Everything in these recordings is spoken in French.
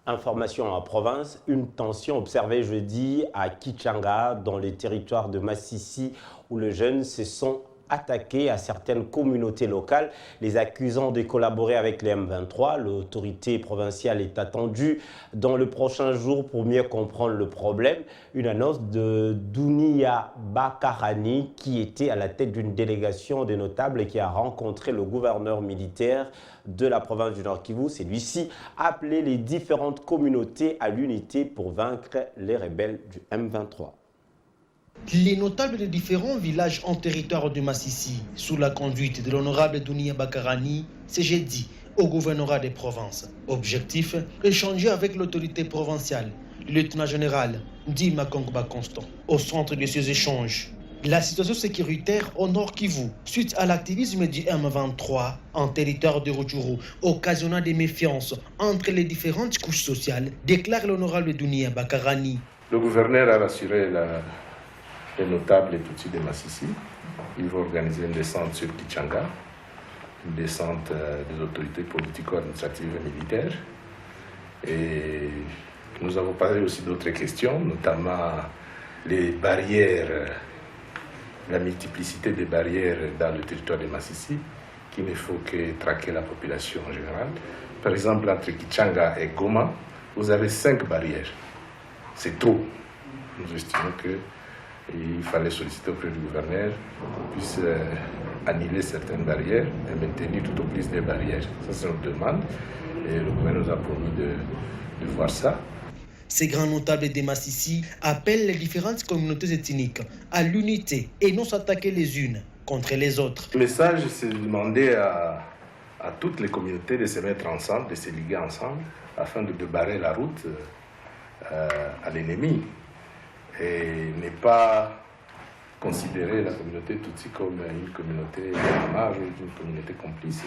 Information en province, une tension observée jeudi à Kichanga, dans les territoires de Massissi, où les jeunes se sont attaqués à certaines communautés locales, les accusant de collaborer avec les M23. L'autorité provinciale est attendue dans le prochain jour pour mieux comprendre le problème. Une annonce de Dounia Bakarani, qui était à la tête d'une délégation de notables et qui a rencontré le gouverneur militaire de la province du Nord Kivu. Celui-ci a appelé les différentes communautés à l'unité pour vaincre les rebelles du M23. Les notables de différents villages en territoire de Massissi, sous la conduite de l'honorable Dounia Bakarani, c'est jeudi au gouvernorat des provinces. Objectif, échanger avec l'autorité provinciale, le lieutenant général Dima Kongba Constant. Au centre de ces échanges, la situation sécuritaire au Nord Kivu, suite à l'activisme du M23 en territoire de Rutshuru, occasionnant des méfiances entre les différentes couches sociales, déclare l'honorable Dounia Bakarani. Le gouverneur a rassuré les notables et Tutsis de Massissi. Il va organiser une descente sur Kichanga, une descente des autorités politico-administratives et militaires. Et nous avons parlé aussi d'autres questions, notamment les barrières, la multiplicité des barrières dans le territoire de Massissi, qu'il ne faut que traquer la population en général. Par exemple, entre Kichanga et Goma, vous avez 5 barrières. C'est trop. Nous estimons qu'il fallait solliciter auprès du gouverneur qu'on puisse annuler certaines barrières et maintenir tout au plus des barrières. Ça, c'est notre demande. Et le gouverneur nous a promis de voir ça. Ces grands notables de Massissi appellent les différentes communautés ethniques à l'unité et non s'attaquer les unes contre les autres. Le message, c'est de demander à toutes les communautés de se mettre ensemble, de se liguer ensemble, afin de barrer la route à l'ennemi et ne pas considérer la communauté Tutsi comme une communauté en marge ou une communauté complice.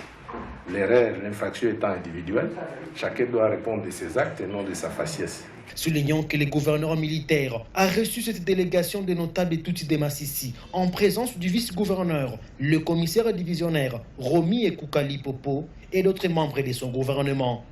L'erreur, l'infraction étant individuelle, chacun doit répondre de ses actes et non de sa faciès. Soulignons que le gouverneur militaire a reçu cette délégation des notables Tutsis de Massissi en présence du vice-gouverneur, le commissaire divisionnaire Romi Ekoukali Popo et d'autres membres de son gouvernement.